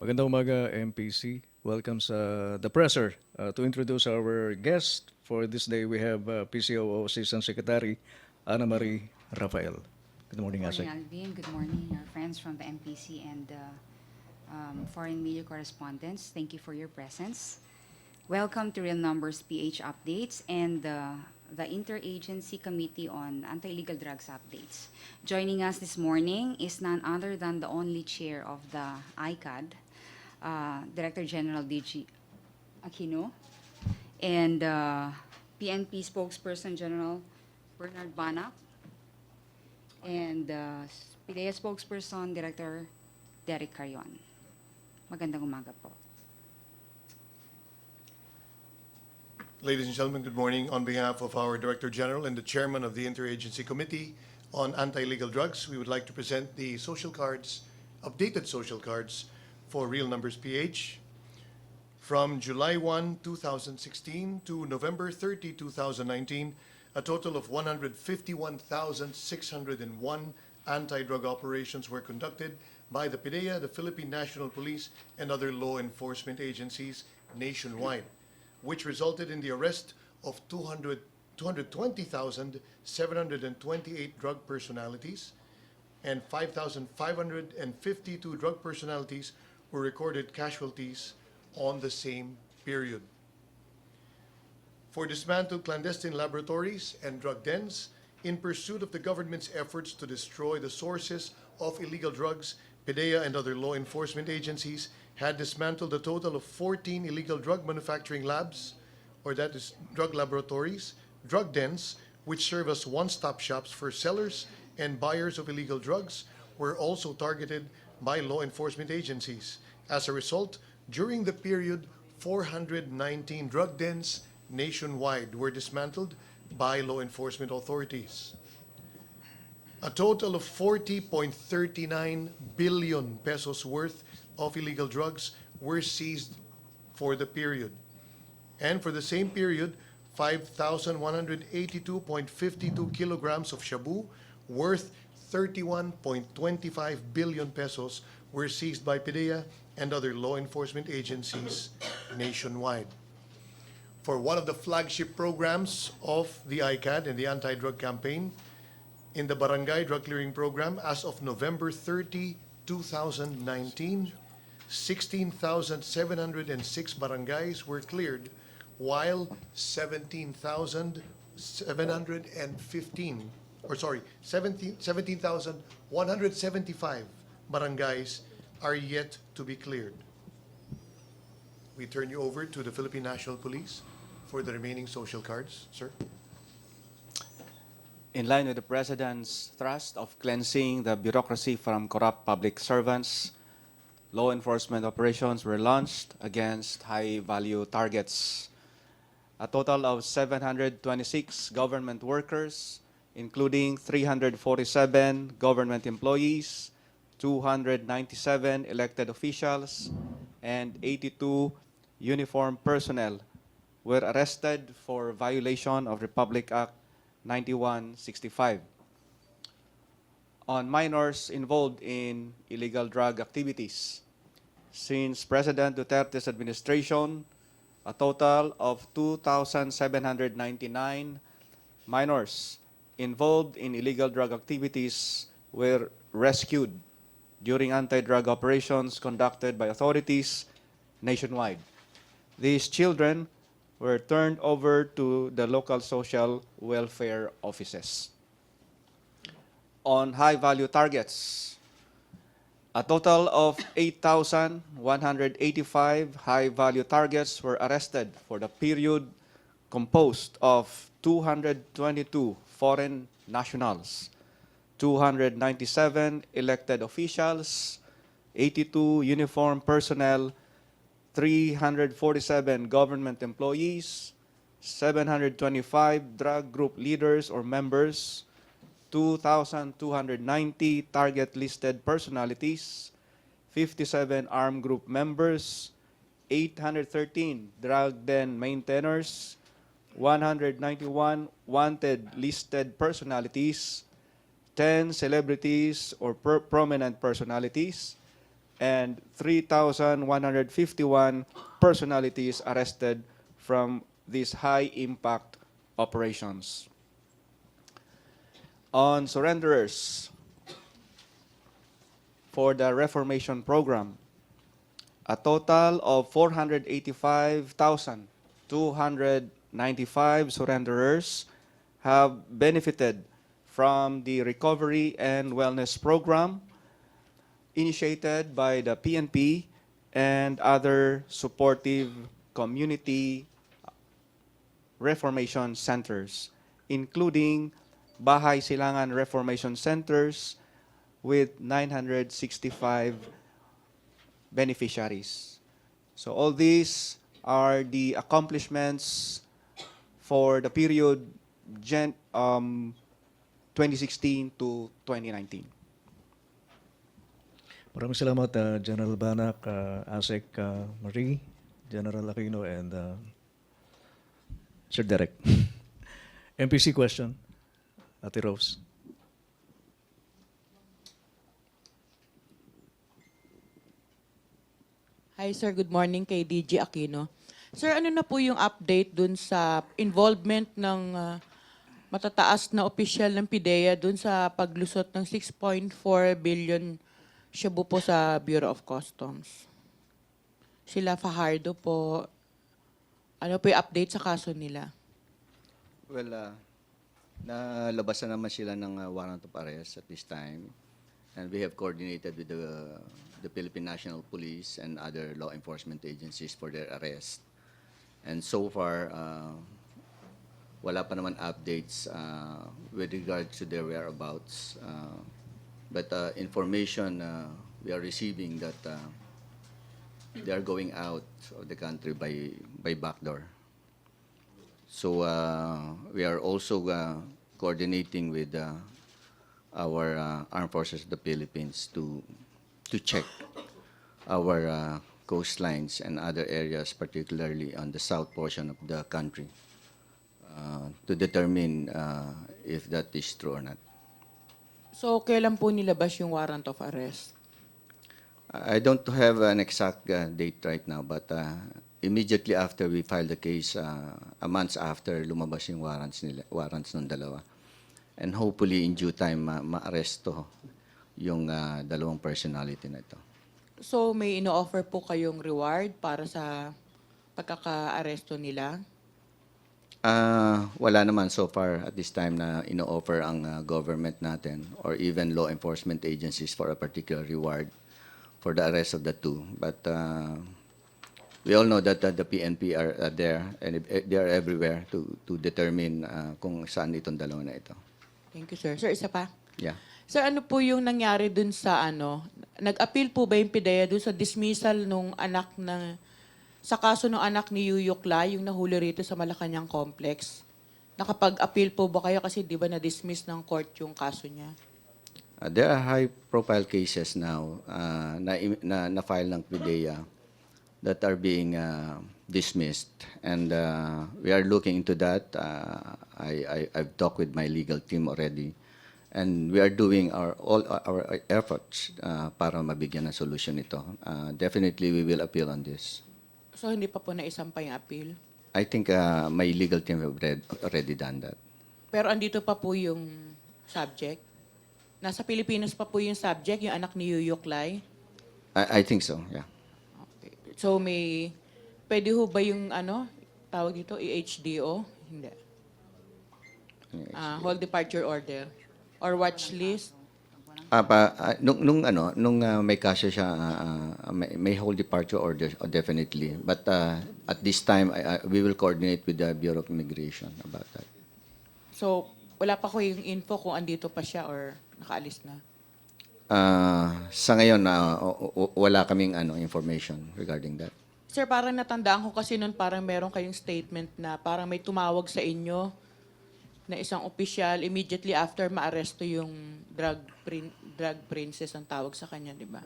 Magandang umaga, MPC. Welcome sa The Presser. To introduce our guest for this day, we have PCOO Assistant Secretary Ana Marie Rafael. Good morning, Good morning, Asik. Alvin. Good morning, our friends from the MPC and foreign media correspondents. Thank you for your presence. Welcome to Real Numbers PH updates and the Interagency Committee on Anti-Illegal Drugs updates. Joining us this morning is none other than the only chair of the ICAD, Director General DG Aquino, and PNP Spokesperson General Bernard Bana, and PDEA Spokesperson Director Derek Carion. Magandang umaga po. Ladies and gentlemen, good morning. On behalf of our Director General and the Chairman of the Interagency Committee on Anti-Illegal Drugs, we would like to present the social cards, updated social cards for Real Numbers PH. From July 1, 2016 to November 30, 2019, a total of 151,601 anti-drug operations were conducted by the PDEA, the Philippine National Police, and other law enforcement agencies nationwide, which resulted in the arrest of 220,728 drug personalities, and 5,552 drug personalities were recorded casualties on the same period. For dismantled clandestine laboratories and drug dens, in pursuit of the government's efforts to destroy the sources of illegal drugs, PDEA and other law enforcement agencies had dismantled a total of 14 illegal drug manufacturing labs, or that is drug laboratories, drug dens, which serve as one-stop shops for sellers and buyers of illegal drugs, were also targeted by law enforcement agencies. As a result, during the period, 419 drug dens nationwide were dismantled by law enforcement authorities. A total of 40.39 billion pesos worth of illegal drugs were seized for the period. And for the same period, 5,182.52 kilograms of shabu worth 31.25 billion pesos were seized by PDEA and other law enforcement agencies nationwide. For one of the flagship programs of the ICAD and the anti-drug campaign, in the Barangay Drug Clearing Program, as of November 30, 2019, 16,706 barangays were cleared, while 17,175 barangays are yet to be cleared. We turn you over to the Philippine National Police for the remaining social cards, sir. In line with the President's thrust of cleansing the bureaucracy from corrupt public servants, law enforcement operations were launched against high-value targets. A total of 726 government workers, including 347 government employees, 297 elected officials, and 82 uniformed personnel were arrested for violation of Republic Act 9165 on minors involved in illegal drug activities. Since President Duterte's administration, a total of 2,799 minors involved in illegal drug activities were rescued during anti-drug operations conducted by authorities nationwide. These children were turned over to the local social welfare offices. On high-value targets, a total of 8,185 high-value targets were arrested for the period, composed of 222 foreign nationals, 297 elected officials, 82 uniformed personnel, 347 government employees, 725 drug group leaders or members, 2,290 target-listed personalities, 57 armed group members, 813 drug den maintainers, 191 wanted listed personalities, 10 celebrities or prominent personalities, and 3,151 personalities arrested from these high-impact operations. On surrenderers, for the Reformation Program, a total of 485,295 surrenderers have benefited from the Recovery and Wellness Program initiated by the PNP and other supportive community reformation centers, including Bahay Silangan Reformation Centers with 965 beneficiaries. So all these are the accomplishments for the period 2016 to 2019. Maraming salamat, General Banak, ASEC Marie, General Aquino, and Sir Derek. MPC question, Ate Rose. Hi sir, good morning kay DJ Aquino. Sir, ano na po yung update dun sa involvement ng matataas na opisyal ng PIDEA dun sa paglusot ng 6.4 billion shabu po sa Bureau of Customs? Sila Fajardo po, ano po yung update sa kaso nila? Well, nalabas na naman sila ng warrant of arrest at this time. And we have coordinated with the Philippine National Police and other law enforcement agencies for their arrest. And so far, wala pa naman updates with regard to their whereabouts. But information we are receiving that they are going out of the country by backdoor. So we are also coordinating with our armed forces of the Philippines to check our coastlines and other areas, particularly on the south portion of the country, to determine if that is true or not. So, kailan po nilabas yung warrant of arrest? I don't have an exact date right now, but immediately after we filed the case, a month after, lumabas yung warrants ng dalawa. And hopefully in due time ma-aresto yung dalawang personality na ito. So, may ino-offer po kayong reward para sa pagkaka-aresto nila? Wala naman so far at this time na ino-offer ang government natin or even law enforcement agencies for a particular reward for the arrest of the two. But we all know that the PNP are there and they are everywhere to determine kung saan itong dalawa na ito. Thank you, sir. Sir, isa pa? Yeah. Sir, ano po yung nangyari dun sa nag-appeal po ba yung PIDEA dun sa dismissal nung sa kaso ng anak ni Yuyok Lai, yung nahuli rito sa Malacañang Complex? Nakapag-appeal po ba kayo kasi di ba na-dismiss ng court yung kaso niya? There are high-profile cases now na file ng PIDEA that are being dismissed, and we are looking into that. I've talked with my legal team already, and we are doing all our efforts para mabigyan ng solusyon ito. Definitely, we will appeal on this. So, hindi pa po naisampa yung appeal? I think my legal team have already done that. Pero andito pa po yung subject? Nasa Pilipinas pa po yung subject, yung anak ni Yuyok Lai? I think so, yeah. Okay. So, pwede ho ba yung tawag dito, HDO? Hindi. Hold departure order? Or watch list? Nung may kaso siya, may whole departure order, definitely. But at this time, we will coordinate with the Bureau of Immigration about that. So, wala pa ko yung info kung andito pa siya or nakaalis na? Sa ngayon, wala kaming information regarding that. Sir, parang natandaan ko kasi noon parang meron kayong statement na parang may tumawag sa inyo na isang opisyal immediately after maaresto yung drug princess ang tawag sa kanya, di ba?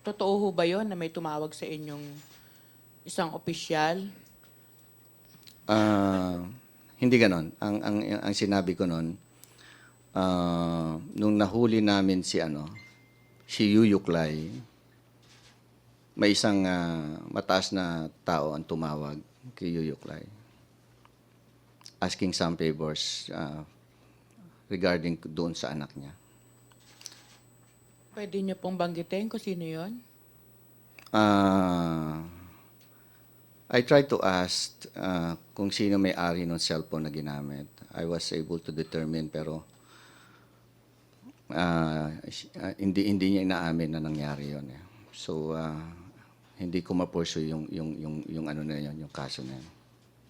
Totoo ho ba yun na may tumawag sa inyong isang opisyal? Hindi ganon. Ang sinabi ko noon, nung nahuli namin si si Yuyuklay, may isang mataas na tao ang tumawag kay Yuyuklay, asking some favors regarding doon sa anak niya. Pwede niyo pong banggitin kung sino yon? I tried to ask kung sino may-ari ng cellphone na ginamit. I was able to determine pero hindi niya inaamin na nangyari yon. So hindi ko ma-pursue yung ano na yun, yung kaso na yun.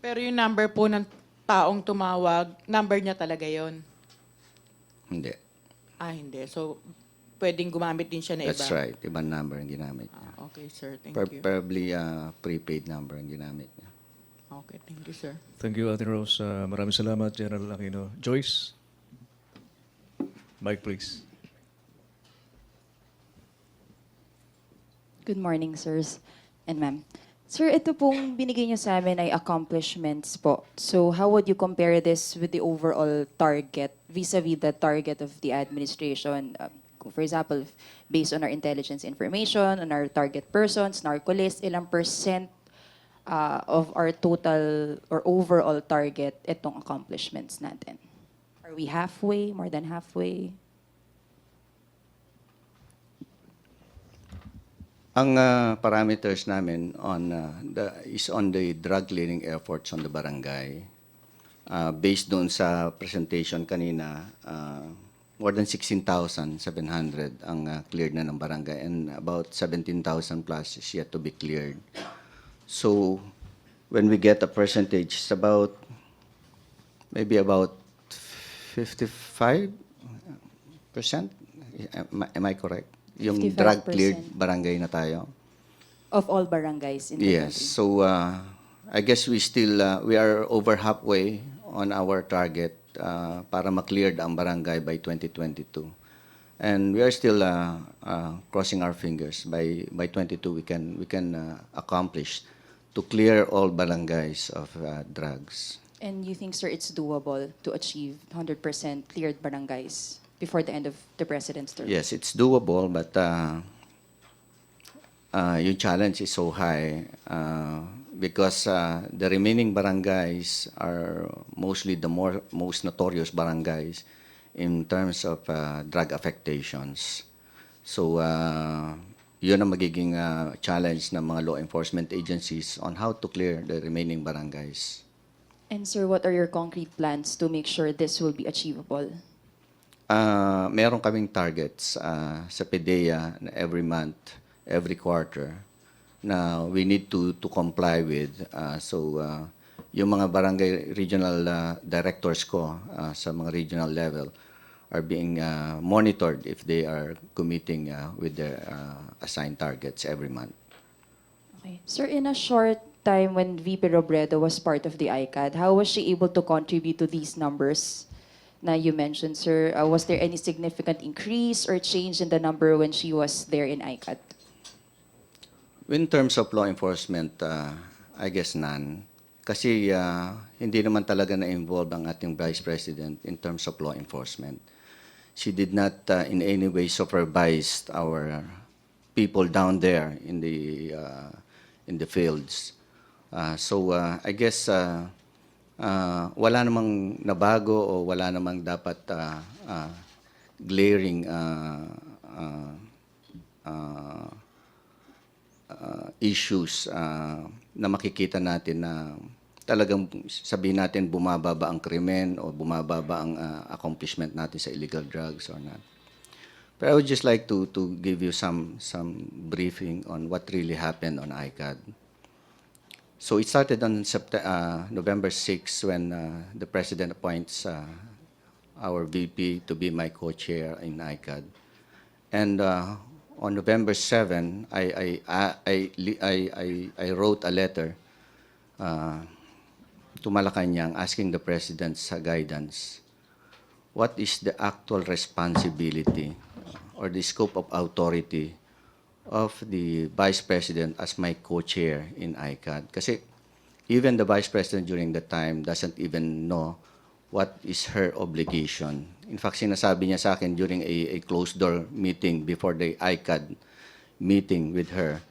Pero yung number po ng taong tumawag, number niya talaga yon. Hindi. Hindi. So, pwedeng gumamit din siya na iba? That's right. Ibang number ang ginamit niya. Okay, sir. Thank you. Probably prepaid number ang ginamit niya. Okay, thank you, sir. Thank you, Ate Rose. Maraming salamat, General Aquino. Joyce? Mike, please. Good morning, sirs and ma'am. Sir, ito pong binigay niyo sa amin ay accomplishments po. So how would you compare this with the overall target vis-a-vis the target of the administration? For example, based on our intelligence information, on our target persons, narco list, ilang percent of our total or overall target itong accomplishments natin? Are we halfway, more than halfway? Ang parameters namin is on the drug clearing efforts on the barangay. Based doon sa presentation kanina, more than 16,700 ang cleared na ng barangay and about 17,000 plus is yet to be cleared. So when we get a percentage, it's maybe about 55%. Am I correct? Yung drug 55%. cleared barangay na tayo. Of all barangays in the Yes. country? So I guess we are over halfway on our target para ma-clear ang barangay by 2022. And we are still crossing our fingers. By 22 we can accomplish to clear all barangays of drugs. And you think, sir, it's doable to achieve 100% cleared barangays before the end of the president's term? Yes, it's doable, but yung challenge is so high because the remaining barangays are mostly the most notorious barangays in terms of drug affectations. So, yun ang magiging challenge ng mga law enforcement agencies on how to clear the remaining barangays. And sir, what are your concrete plans to make sure this will be achievable? Meron kaming targets sa PDEA na every month, every quarter, na we need to comply with. So, yung mga barangay regional directors ko sa mga regional level are being monitored if they are committing with their assigned targets every month. Okay. Sir, in a short time when VP Robredo was part of the ICAD, how was she able to contribute to these numbers na you mentioned, sir? Was there any significant increase or change in the number when she was there in ICAD? In terms of law enforcement, I guess none. Kasi hindi naman talaga na-involve ang ating Vice President in terms of law enforcement. She did not in any way supervise our people down there in the fields. So I guess wala namang nabago o wala namang dapat glaring issues na makikita natin na talagang sabihin natin bumababa ang krimen o bumababa ang accomplishment natin sa illegal drugs or not. But I would just like to give you some briefing on what really happened on ICAD. So it started on November 6 when the President appoints our VP to be my co-chair in ICAD. And on November 7, I wrote a letter to Malacañang asking the President's guidance. What is the actual responsibility or the scope of authority of the Vice President as my co-chair in ICAD? Kasi even the Vice President during the time doesn't even know what is her obligation In fact, sinasabi niya sa akin during a closed-door meeting before the ICAD meeting with her,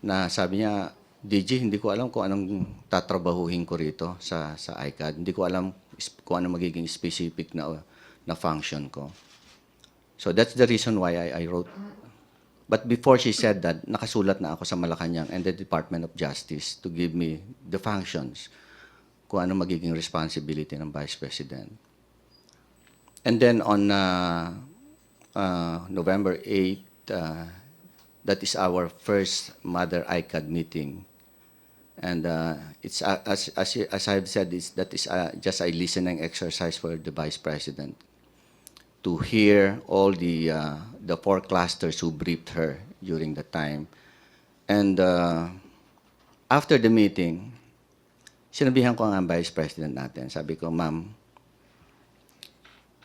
na sabi niya, DG, hindi ko alam kung anong tatrabahuhin ko rito sa ICAD. Hindi ko alam kung ano magiging specific na function ko. So that's the reason why I wrote. But before she said that, nakasulat na ako sa Malacañang and the Department of Justice to give me the functions, kung ano magiging responsibility ng Vice President. And then on November 8, that is our first Mother ICAD meeting. And it's as I've said, that is just a listening exercise for the Vice President to hear all the 4 clusters who briefed her during the time. And after the meeting, sinabihan ko ang Vice President natin. Sabi ko, Ma'am,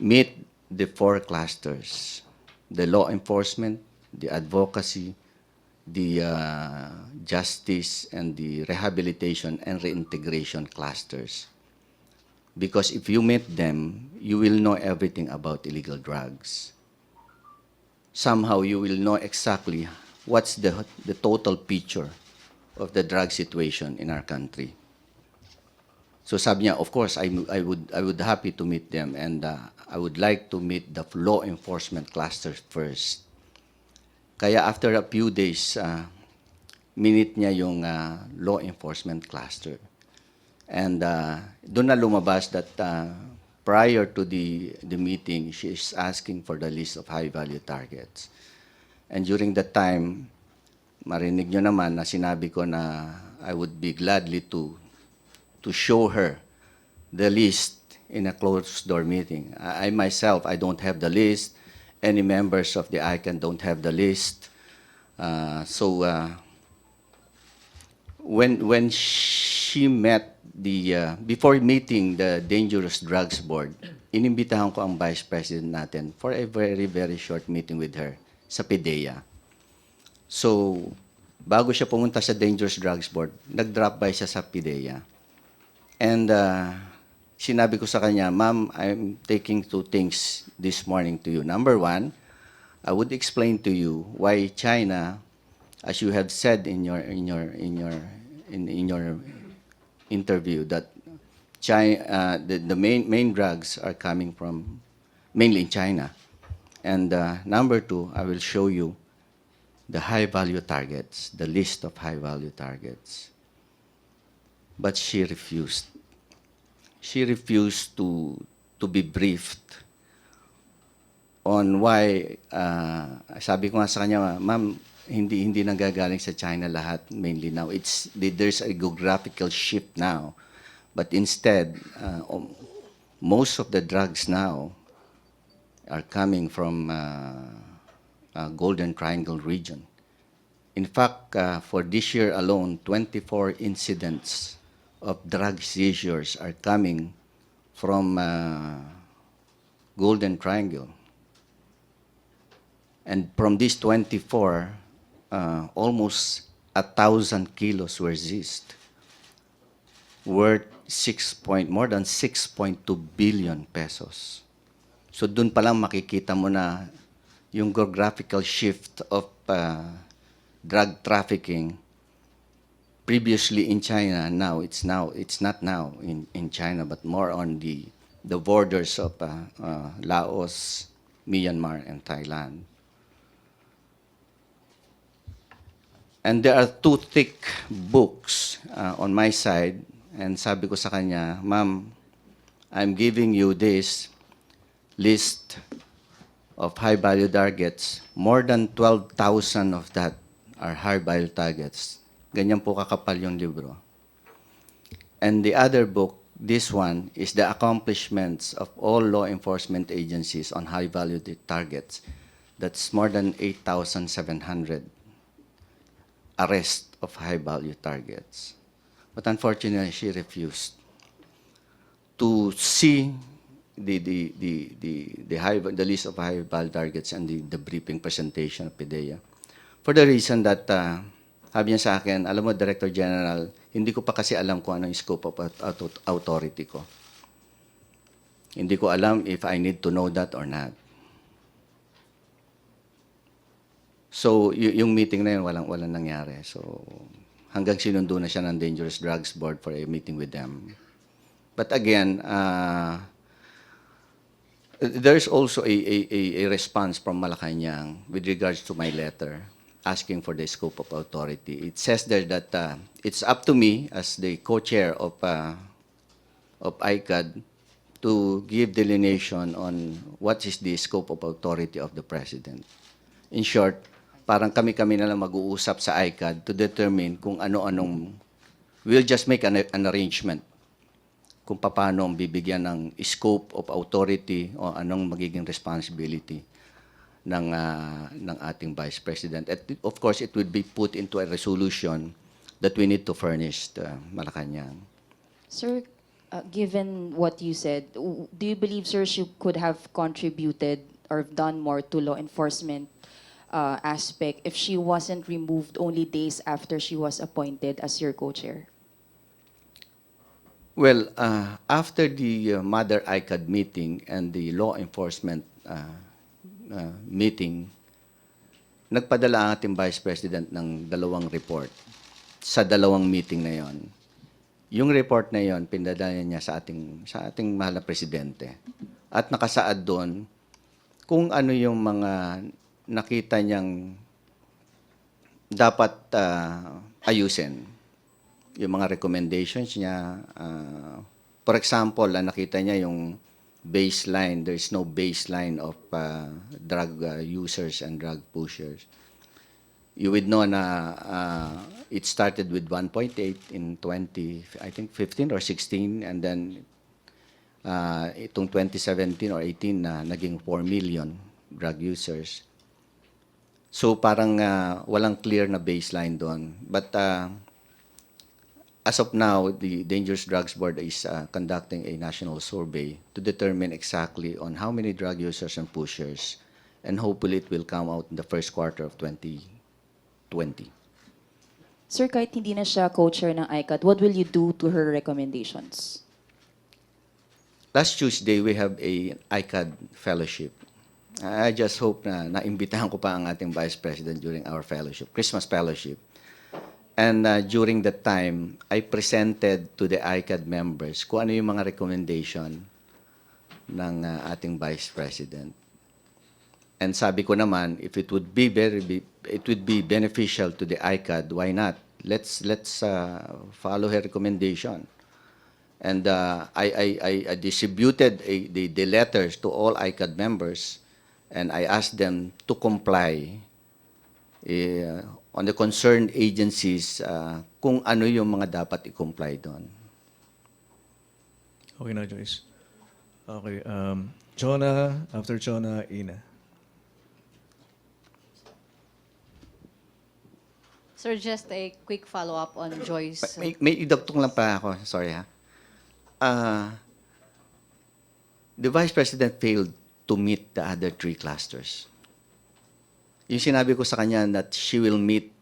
meet the 4 clusters, the law enforcement, the advocacy, the justice, and the rehabilitation and reintegration clusters. Because if you meet them, you will know everything about illegal drugs. Somehow you will know exactly what's the total picture of the drug situation in our country. So sabi niya, of course, I would happy to meet them, and I would like to meet the law enforcement cluster first. Kaya after a few days, minute niya yung law enforcement cluster. And doon na lumabas that prior to the meeting, she is asking for the list of high-value targets. And during that time, marinig nyo naman na sinabi ko na I would be gladly to show her the list in a closed-door meeting. I myself, I don't have the list. Any members of the ICANN don't have the list. When she met before meeting the Dangerous Drugs Board, inimbitahan ko ang Vice President natin for a very, very short meeting with her sa PDEA. So, bago siya pumunta sa Dangerous Drugs Board, nag-drop by siya sa PDEA. And sinabi ko sa kanya, Ma'am, I'm taking 2 things this morning to you. Number 1, I would explain to you why China, as you have said in your interview, that China, the main drugs are coming from mainly in China. And number 2, I will show you the high-value targets, the list of high-value targets. But she refused. She refused to be briefed on why, sabi ko nga sa kanya, Ma'am, hindi nanggagaling sa China lahat, mainly now. There's a geographical shift now. But instead, most of the drugs now are coming from Golden Triangle region. In fact, for this year alone, 24 incidents of drug seizures are coming from Golden Triangle. And from these 24, almost 1,000 kilos were seized, worth more than 6.2 billion pesos. So dun pa lang makikita mo na yung geographical shift of drug trafficking. Previously in China, it's not now in China, but more on the borders of Laos, Myanmar, and Thailand. And there are 2 thick books on my side, and sabi ko sa kanya, Ma'am, I'm giving you this list of high-value targets. More than 12,000 of that are high-value targets. Ganyan po kakapal yung libro. And the other book, this one, is the accomplishments of all law enforcement agencies on high-value targets. That's more than 8,700 arrests of high-value targets. But unfortunately, she refused to see the list of high-value targets and the briefing presentation of PDEA. For the reason that, sabi niya sa akin, alam mo, Director General, hindi ko pa kasi alam kung ano yung scope of authority ko. Hindi ko alam if I need to know that or not. So, yung meeting na yun, walang nangyari. So, hanggang sinundo na siya ng Dangerous Drugs Board for a meeting with them. But again, there's also a response from Malacañang with regards to my letter asking for the scope of authority. It says there that it's up to me as the co-chair of ICAD to give delineation on what is the scope of authority of the President. In short, parang kami-kami na lang mag-uusap sa ICAD to determine kung ano-anong, we'll just make an arrangement kung paano ang bibigyan ng scope of authority o anong magiging responsibility ng ating Vice President. At of course, it would be put into a resolution that we need to furnish Malacañang. Sir, given what you said, do you believe, sir, she could have contributed or done more to law enforcement aspect if she wasn't removed only days after she was appointed as your co-chair? Well, after the Mother ICAD meeting and the law enforcement meeting, nagpadala ang ating Vice President ng 2 report sa 2 meeting na yon. Yung report na yon, pinadala niya sa ating mahal na Presidente. At nakasaad doon kung ano yung mga nakita niyang dapat ayusin. Yung mga recommendations niya. For example, nakita niya yung baseline. There is no baseline of drug users and drug pushers. You would know na it started with 1.8 in 15 or 16, and then itong 2017 or 18 na naging 4 million drug users. So parang walang clear na baseline doon. But as of now, the Dangerous Drugs Board is conducting a national survey to determine exactly on how many drug users and pushers, and hopefully it will come out in the first quarter of 2020. Sir, kahit hindi na siya co-chair ng ICAD, what will you do to her recommendations? Last Tuesday, we have a ICAD fellowship. I just hope na naimbitahan ko pa ang ating Vice President during our fellowship, Christmas fellowship. And during that time, I presented to the ICAD members kung ano yung mga recommendation ng ating Vice President. And sabi ko naman, if it would be beneficial to the ICAD, why not? Let's follow her recommendation. And I distributed the letters to all ICAD members, and I asked them to comply on the concerned agencies kung ano yung mga dapat i-comply doon. Okay na, Joyce. Okay. Jonah, after Jonah, Ina. Sir, just a quick follow-up on Joyce. May idagtong lang pa ako. Sorry ha. The Vice President failed to meet the other 3 clusters. Yung sinabi ko sa kanya that she will meet,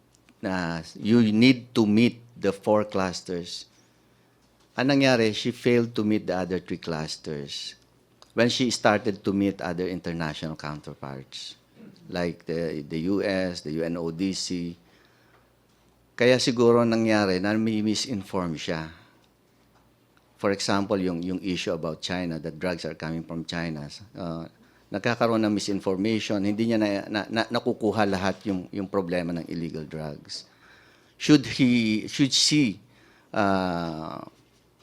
you need to meet the 4 clusters. Anong nangyari? She failed to meet the other 3 clusters when she started to meet other international counterparts like the US, the UNODC. Kaya siguro nangyari na may misinform siya. For example, yung issue about China, that drugs are coming from China. Nagkakaroon ng misinformation, hindi niya nakukuha lahat yung problema ng illegal drugs. Should she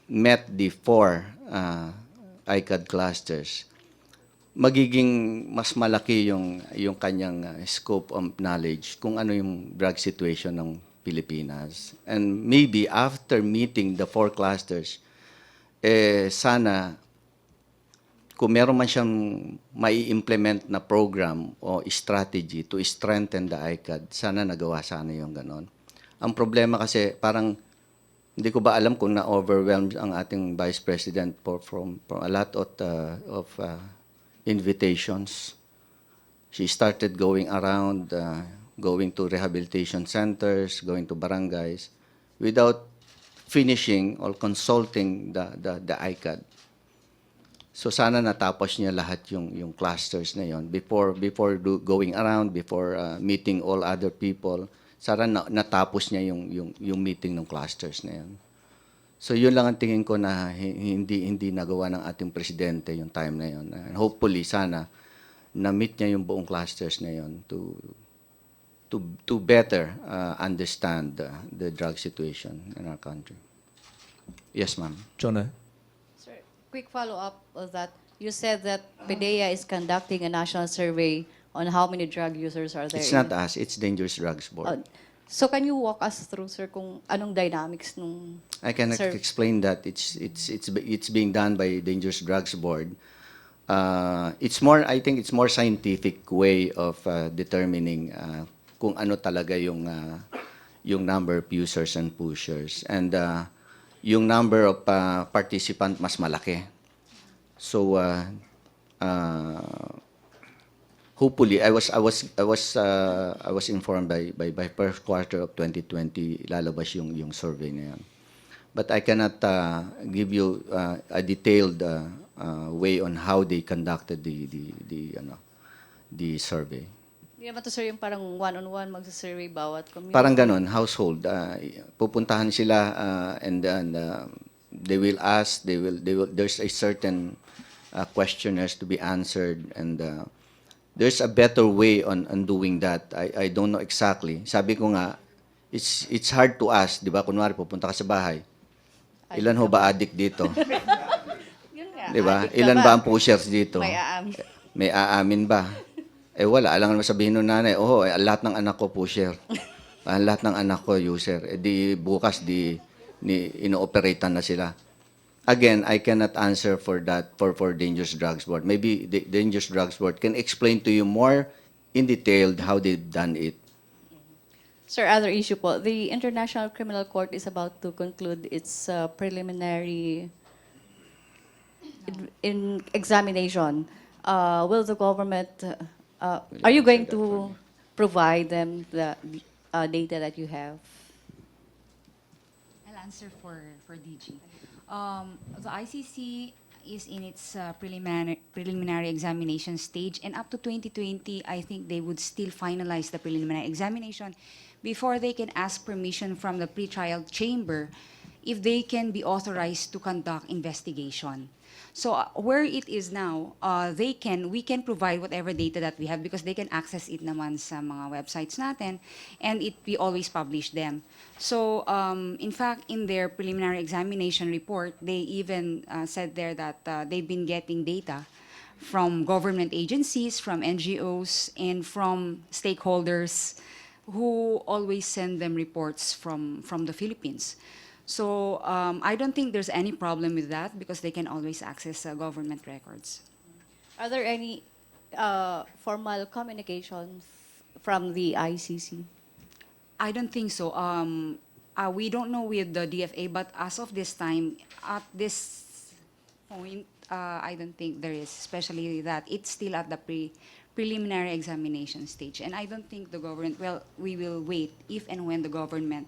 met the 4 ICAD clusters, magiging mas malaki yung kanyang scope of knowledge kung ano yung drug situation ng Pilipinas. And maybe after meeting the 4 clusters, sana kung meron man siyang mai-implement na program o strategy to strengthen the ICAD, sana nagawa sana yung ganon. Ang problema kasi parang hindi ko ba alam kung na-overwhelmed ang ating Vice President from a lot of invitations. She started going around, going to rehabilitation centers, going to barangays, without finishing or consulting the ICAD. So sana natapos niya lahat yung clusters na yon before going around, before meeting all other people. Sana natapos niya yung meeting ng clusters na yon. So yun lang ang tingin ko na hindi nagawa ng ating presidente yung time na yon. And hopefully sana na-meet niya yung buong clusters na yon to better understand the drug situation in our country. Yes, ma'am. Chona? Sir, quick follow-up of that. You said that PDEA is conducting a national survey on how many drug users are there. It's not us, it's Dangerous Drugs Board. So can you walk us through, sir, kung anong dynamics nung I can survey? explain that it's being done by Dangerous Drugs Board. I think it's more scientific way of determining kung ano talaga yung number of users and pushers, and yung number of participant mas malaki. So hopefully I was informed by first quarter of 2020 lalabas yung survey na yan. But I cannot give you a detailed way on how they conducted the survey. Hindi naman to, sir, yung parang one-on-one magsasurvey bawat community. Parang ganon, household. Pupuntahan sila and then they will ask, there's a certain questionnaires to be answered, and there's a better way on doing that. I don't know exactly. Sabi ko nga, it's hard to ask, di ba? Kunwari, pupunta ka sa bahay. Ilan ho ba addict dito? Yun nga, Di ba? addict ka Ilan ba? ba ang pushers dito? May aamin. May aamin ba? Wala. Alangan mo sabihin ng nanay, lahat ng anak ko pusher. Lahat ng anak ko user. Di bukas, ino-operatan na sila. Again, I cannot answer for that for Dangerous Drugs Board. Maybe the Dangerous Drugs Board can explain to you more in detail how they've done it. Sir, other issue po. The International Criminal Court is about to conclude its preliminary in examination. Will the government, are you going to provide them the data that you have? I'll answer for DG. The ICC is in its preliminary examination stage, and up to 2020, I think they would still finalize the preliminary examination before they can ask permission from the pretrial chamber if they can be authorized to conduct investigation. So where it is now, we can provide whatever data that we have because they can access it naman sa mga websites natin, and we always publish them. So in fact, in their preliminary examination report, they even said there that they've been getting data from government agencies, from NGOs, and from stakeholders who always send them reports from the Philippines. So I don't think there's any problem with that because they can always access government records. Are there any formal communications from the ICC? I don't think so. We don't know with the DFA, but as of this time, at this point, I don't think there is, especially that it's still at the preliminary examination stage. And I don't think the government, well, we will wait if and when the government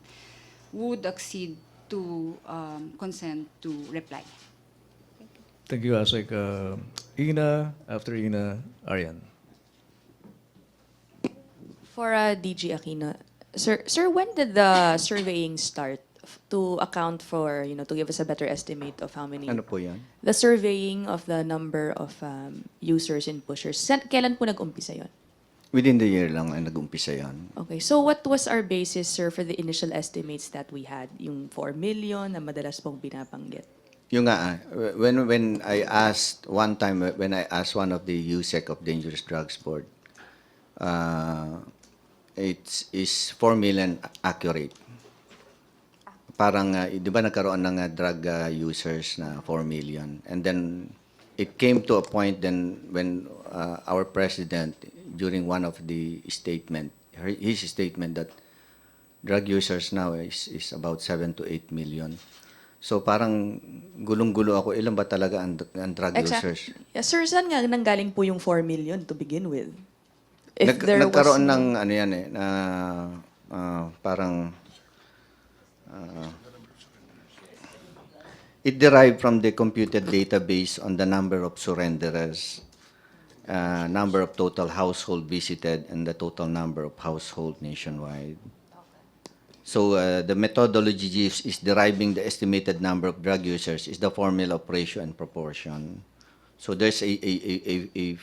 would accede to consent to reply. Thank you, Asik. Ina, after Ina, Arian. For DG Aquino, sir, when did the surveying start to account for, to give us a better estimate of how many? Ano po yan? The surveying of the number of users and pushers. Kailan po nag-umpisa yon? Within the year lang ay nag-umpisa yan. Okay, so what was our basis, sir, for the initial estimates that we had? Yung 4 million na madalas pong binabanggit. Yung nga, when I asked one time, when I asked one of the USEC of Dangerous Drugs Board, is 4 million accurate. Parang, di ba nagkaroon ng drug users na 4 million? And then, it came to a point then when our president, during one of the statement, his statement that drug users now is about 7 to 8 million. So parang gulong-gulo ako, ilan ba talaga ang drug users? Yeah, sir, saan nga nanggaling po yung 4 million to begin with? If there Nagkaroon was ng ano yan na parang It derived from the computed database on the number of surrenderers, number of total household visited, and the total number of household nationwide. So the methodology used is deriving the estimated number of drug users is the formula of ratio and proportion. So there's a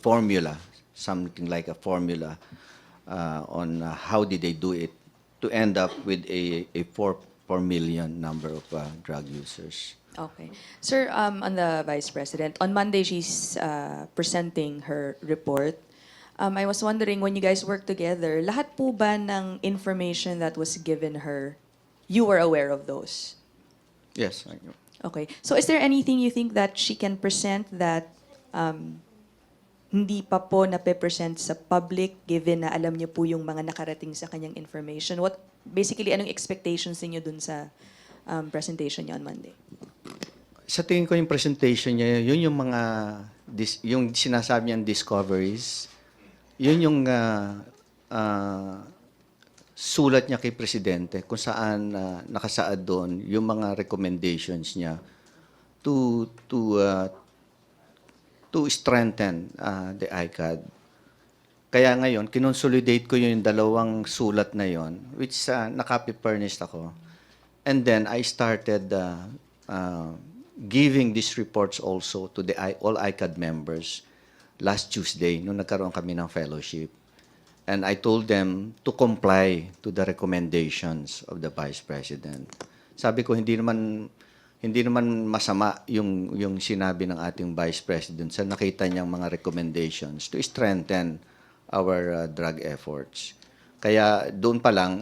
formula, something like a formula on how did they do it to end up with a 4 million number of drug users. Okay. Sir, on the Vice President, on Monday she's presenting her report. I was wondering, when you guys work together, lahat po ba ng information that was given her, you were aware of those? Yes. Okay. So is there anything you think that she can present that hindi pa po nape-present sa public given na alam niyo po yung mga nakarating sa kanyang information? Basically, anong expectations niyo dun sa presentation niya on Monday? Sa tingin ko yung presentation niya, yun yung mga, yung sinasabi niyang discoveries, yun yung sulat niya kay Presidente kung saan nakasaad doon yung mga recommendations niya to strengthen the ICAD. Kaya ngayon, kinonsolidate ko yung dalawang sulat na yon, which naka-furnished ako. And then I started giving these reports also to all ICAD members last Tuesday nung nagkaroon kami ng fellowship. And I told them to comply to the recommendations of the Vice President. Sabi ko, hindi naman masama yung sinabi ng ating Vice President sa nakita niyang mga recommendations to strengthen our drug efforts. Kaya doon pa lang,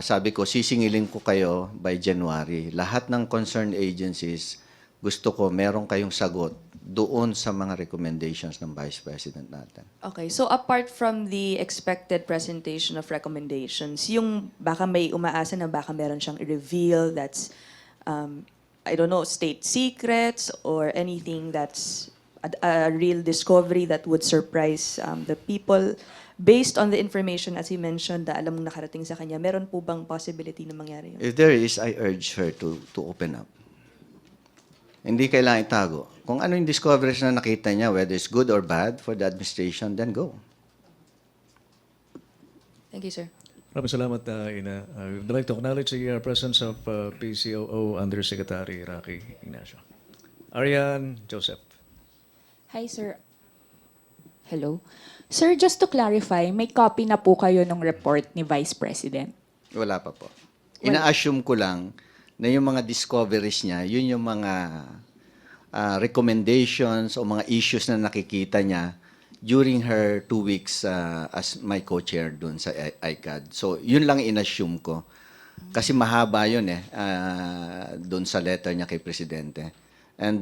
sabi ko, sisingilin ko kayo by January. Lahat ng concerned agencies, gusto ko meron kayong sagot doon sa mga recommendations ng Vice President natin. Okay, so apart from the expected presentation of recommendations, yung baka may umaasa na baka meron siyang i-reveal that's, I don't know, state secrets or anything that's a real discovery that would surprise the people. Based on the information, as you mentioned, na alam mong nakarating sa kanya, meron po bang possibility na mangyari yun? If there is, I urge her to open up. Hindi kailangan itago. Kung ano yung discoveries na nakita niya, whether it's good or bad for the administration, then go. Thank you, sir. Maraming salamat, Ina. I would like to acknowledge the presence of PCOO Undersecretary Rocky Ignacio. Arian Joseph. Hi, sir. Hello. Sir, just to clarify, may copy na po kayo ng report ni Vice President? Wala pa po. Ina-assume ko lang na yung mga discoveries niya, yun yung mga recommendations o mga issues na nakikita niya during her 2 weeks as my co-chair dun sa ICAD. So, yun lang in-assume ko. Kasi mahaba yun dun sa letter niya kay Presidente. And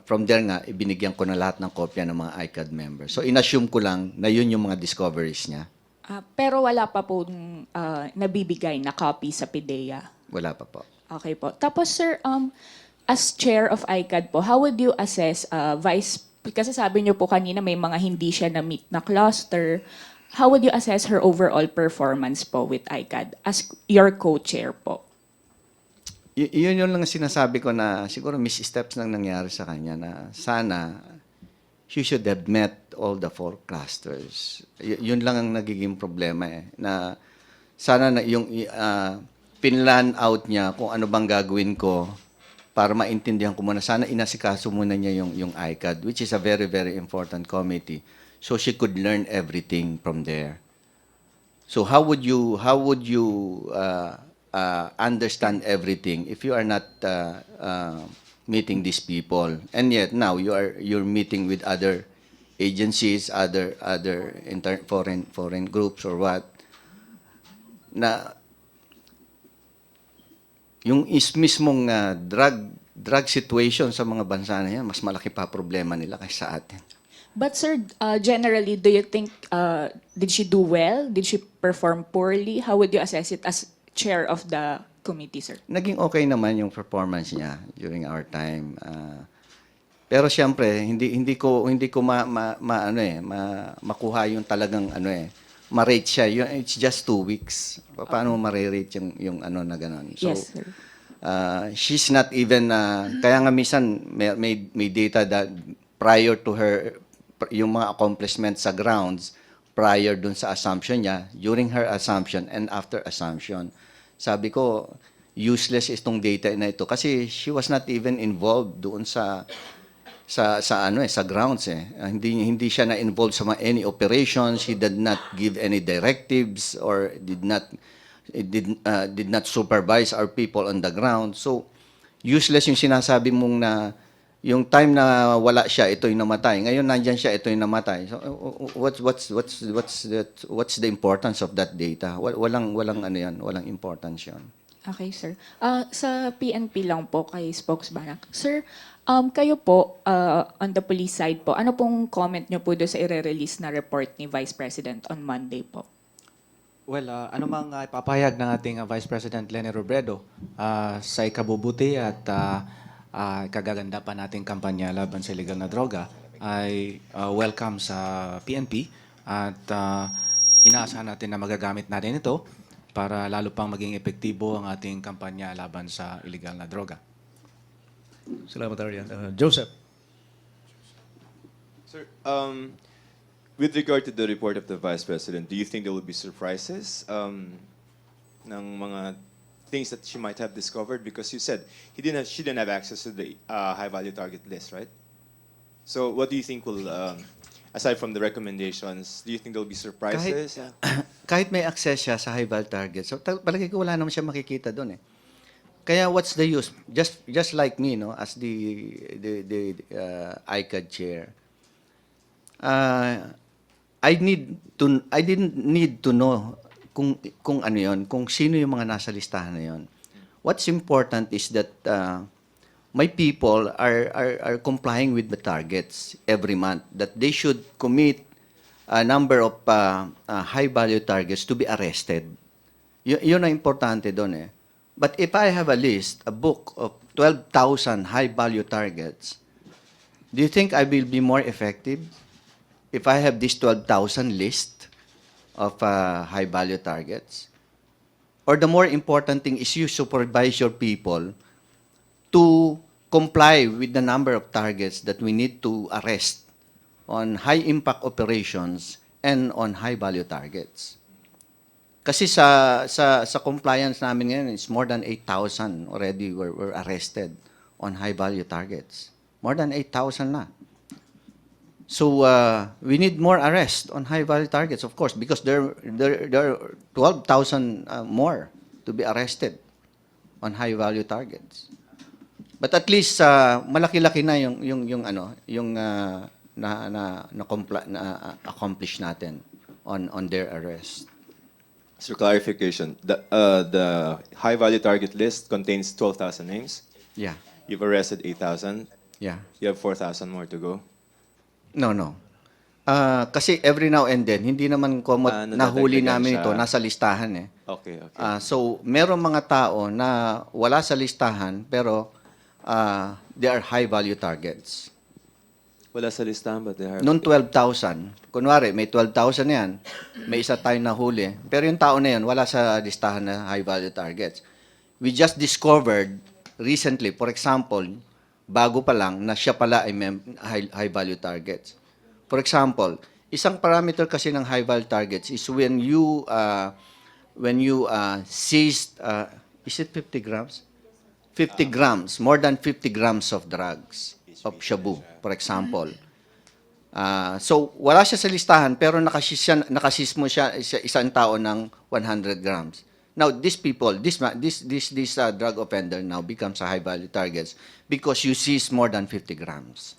from there nga, ibinigyan ko na lahat ng kopya ng mga ICAD members. So, in-assume ko lang na yun yung mga discoveries niya. Pero wala pa po nabibigay na copy sa PIDEA? Wala pa po. Okay po. Tapos, sir, as chair of ICAD po, how would you assess kasi sabi niyo po kanina may mga hindi siya na-meet na cluster. How would you assess her overall performance po with ICAD as your co-chair po? Yun lang sinasabi ko na siguro missteps nang nangyari sa kanya na sana she should have met all the 4 clusters. Yun lang ang nagiging problema na sana na yung pinlan out niya kung ano bang gagawin ko para maintindihan ko muna. Sana inasikaso muna niya yung ICAD, which is a very, very important committee, so she could learn everything from there. So how would you understand everything if you are not meeting these people? And yet now you're meeting with other agencies, other foreign groups or what, na yung mismong drug situation sa mga bansa na yan, mas malaki pa problema nila kaysa sa atin. But sir, generally, do you think, did she do well? Did she perform poorly? How would you assess it as chair of the committee, sir? Naging okay naman yung performance niya during our time. Pero siyempre, hindi ko makuha yung talagang ma-rate siya. It's just 2 weeks. Paano mo ma-rate yung na gano'n? So, Yes, sir. She's not even, kaya nga minsan may data that prior to her, yung mga accomplishments sa grounds, prior dun sa assumption niya, during her assumption, and after assumption. Sabi ko, useless itong data na ito kasi she was not even involved doon sa grounds eh. Hindi siya na involved sa any operations. He did not give any directives or did not supervise our people on the ground. So useless yung sinasabi mong na yung time na wala siya, ito'y namatay. Ngayon nandiyan siya, ito'y namatay. So what's the importance of that data? Walang ano 'yan, walang importance 'yon. Okay, sir. Sa PNP lang po kay Spokesbarak. Sir, kayo po, on the police side po, ano pong comment nyo po doon sa i-release na report ni Vice President on Monday po? Well, ano mang ipapahayag ng ating Vice President Leni Robredo sa ikabubuti at kagaganda pa nating kampanya laban sa illegal na droga ay welcome sa PNP at inaasahan natin na magagamit natin ito para lalo pang maging epektibo ang ating kampanya laban sa illegal na droga. Salamat, Arian. Joseph. Sir, with regard to the report of the Vice President, do you think there will be surprises ng mga things that she might have discovered? Because you said she didn't have access to the high-value target list, right? So what do you think will, aside from the recommendations, do you think there will be surprises? Kahit may access siya sa high-value target, so palagi ko wala naman siya makikita doon eh. Kaya what's the use? Just like me, no, as the ICAD chair, I didn't need to know kung ano yon, kung sino yung mga nasa listahan na yon. What's important is that my people are complying with the targets every month, that they should commit a number of high-value targets to be arrested. Yun ang importante doon eh. But if I have a list, a book of 12,000 high-value targets, do you think I will be more effective if I have this 12,000 list of high-value targets? Or the more important thing is you supervise your people to comply with the number of targets that we need to arrest on high-impact operations and on high-value targets. Kasi sa compliance namin ngayon, it's more than 8,000 already were arrested on high-value targets. More than 8,000 na. So we need more arrest on high-value targets, of course, because there are 12,000 more to be arrested on high-value targets. But at least malaki-laki na yung accomplish natin on their arrest. Sir, clarification. The high-value target list contains 12,000 names. Yeah. You've arrested 8,000. Yeah. You have 4,000 more to go. No. Kasi every now and then, hindi naman nahuli nadadagdagan namin siya. ito, nasa listahan eh. Okay. So, merong mga tao na wala sa listahan, pero they are high-value targets. Wala sa listahan, but they are... Noong 12,000, kunwari, may 12,000 yan, may isa tayong nahuli, pero yung tao na yan, wala sa listahan na high-value targets. We just discovered recently, for example, bago pa lang, na siya pala ay high-value targets. For example, isang parameter kasi ng high-value targets is when you seized, is it 50 grams? 50 grams, more than 50 grams of drugs, of shabu, for example. So, wala siya sa listahan, pero nakasismo siya isang tao ng 100 grams. Now, these people, this drug offender now becomes a high-value targets because you seize more than 50 grams.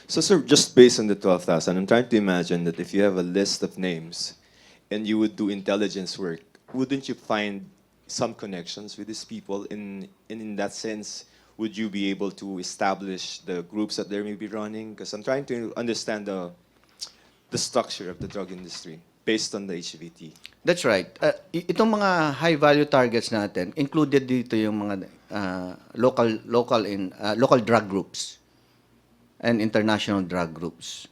So, sir, just based on the 12,000, I'm trying to imagine that if you have a list of names and you would do intelligence work, wouldn't you find some connections with these people? In that sense, would you be able to establish the groups that they may be running? Because I'm trying to understand the structure of the drug industry based on the HVT. That's right. Itong mga high-value targets natin, included dito yung mga local drug groups and international drug groups.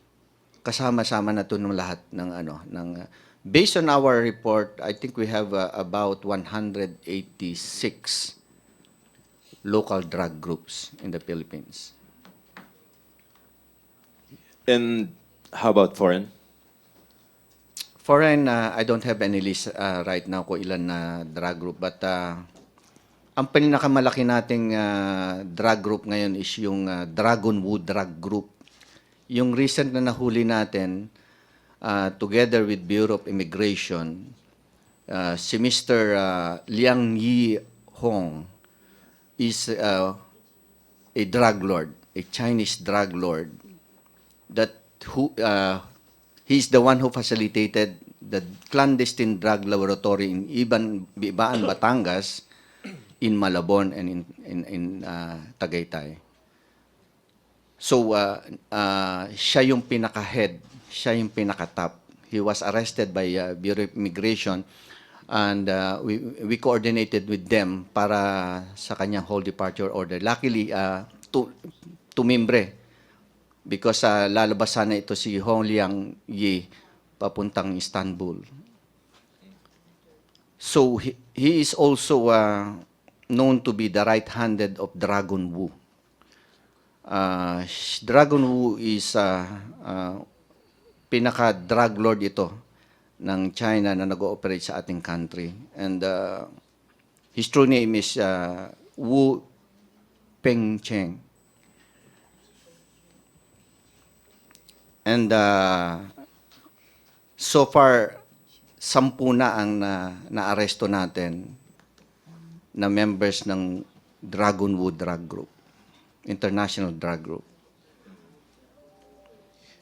Kasama-sama na 'to ng lahat ng based on our report, I think we have about 186 local drug groups in the Philippines. And how about foreign? Foreign, I don't have any list right now kung ilan na drug group, but ang pinakamalaki nating drug group ngayon is yung Dragonwood Drug Group. Yung recent na nahuli natin, together with Bureau of Immigration, si Mr. Liang Yi Hong is a drug lord, a Chinese drug lord, that he's the one who facilitated the clandestine drug laboratory in Ibaan, Batangas, in Malabon, and in Tagaytay. So, siya yung pinaka-head, siya yung pinaka-top. He was arrested by Bureau of Immigration, and we coordinated with them para sa kanyang whole departure order. Luckily, tumimbre, because lalabas sana ito si Hong Liang Yi papuntang Istanbul. So, he is also known to be the right-handed of Dragon Wu. Dragon Wu is pinaka-drug lord ito ng China na nag-ooperate sa ating country. And his true name is Wu Pengcheng. And so far, 10 na ang na-aresto natin na members ng Dragonwood Drug Group, international drug group.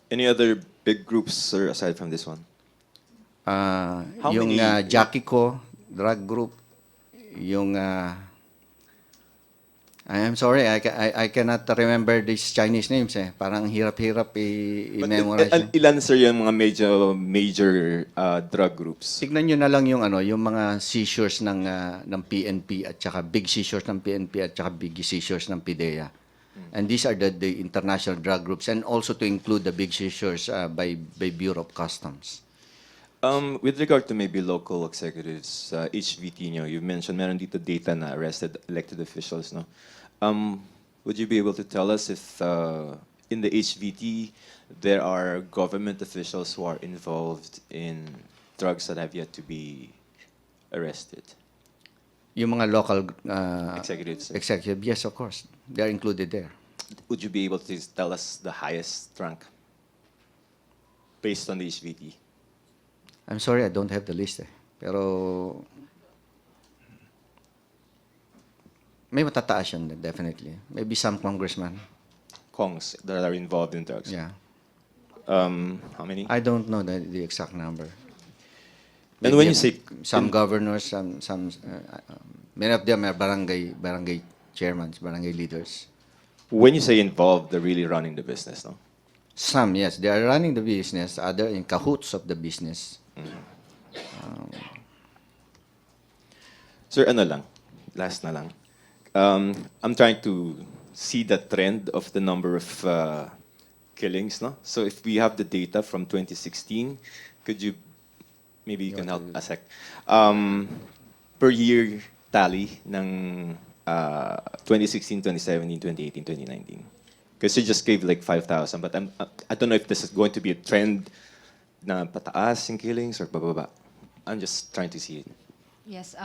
Any other big groups, sir, aside from this one? How Yung many- Jakiko Drug Group, yung I'm sorry, I cannot remember these Chinese names eh. Parang hirap-hirap i-memorize. Ilan, sir, yung mga major drug groups? Tignan nyo na lang yung yung mga seizures ng PNP at saka big seizures ng PNP at saka big seizures ng PIDEA. And these are the international drug groups, and also to include the big seizures by Bureau of Customs. With regard to maybe local executives, HVT, you mentioned meron dito data na arrested elected officials, no? Would you be able to tell us if in the HVT there are government officials who are involved in drugs that have yet to be arrested? Yung mga local Executives. executive, yes, of course, they are included there. Would you be able to tell us the highest rank based on the HVT? I'm sorry, I don't have the list eh. Pero may matataas yun, definitely. Maybe some congressman. Kongs that are involved in drugs? Yeah. How many? I don't know the exact number. And when you say Some governors, many of them are barangay chairmen, barangay leaders. when you say involved, they're really running the business, no? Some, yes, they are running the business. Other in cahoots of the business. Sir, ano lang, last na lang. I'm trying to see the trend of the number of killings, no? So if we have the data from 2016, could you, maybe you can help a sec. Per year tally ng 2016, 2017, 2018, 2019. Because you just gave like 5,000, but I don't know if this is going to be a trend na pataas in killings or bababa. I'm just trying to see it. Yes,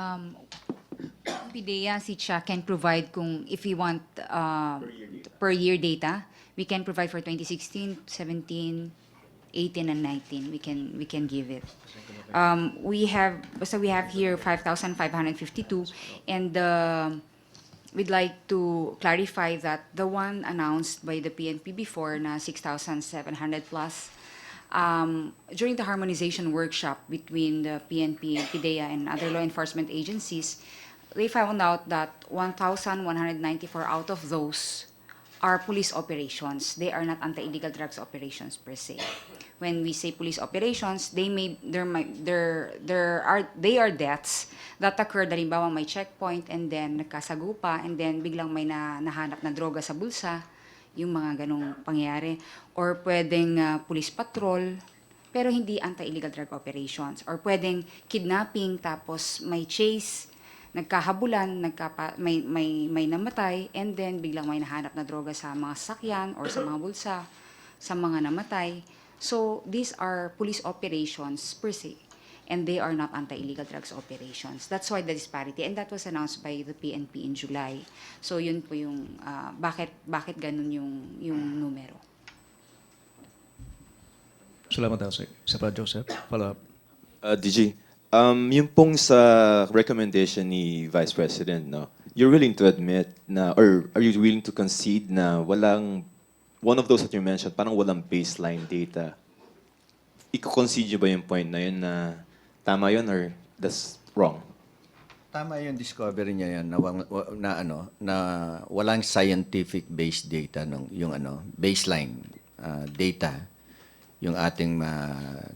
PIDEA, si Chia can provide kung if we want per year data, we can provide for 2016, 17, 18, and 19. We can give it. We have here 5,552, and we'd like to clarify that the one announced by the PNP before na 6,700 plus. During the harmonization workshop between the PNP, PIDEA, and other law enforcement agencies, they found out that 1,194 out of those are police operations. They are not anti-illegal drugs operations per se. When we say police operations, they are deaths that occurred, halimbawa may checkpoint and then nagkasagupa and then biglang may nahanap na droga sa bulsa, yung mga ganong pangyayari. Or pwedeng police patrol, pero hindi anti-illegal drug operations. Or pwedeng kidnapping tapos may chase nagkahabulan, may namatay, and then biglang may nahanap na droga sa mga sasakyan or sa mga bulsa sa mga namatay. So these are police operations per se, and they are not anti-illegal drugs operations. That's why the disparity, and that was announced by the PNP in July. So yun po yung bakit ganun yung numero. Salamat daw sa pa, Joseph. Follow up. DG, yung pong sa recommendation ni Vice President, no, you're willing to admit na, or are you willing to concede na walang, one of those that you mentioned, parang walang baseline data. Iko-concede nyo ba yung point na yun na tama yun or that's wrong? Tama yung discovery niya yan na walang scientific based data yung baseline data yung ating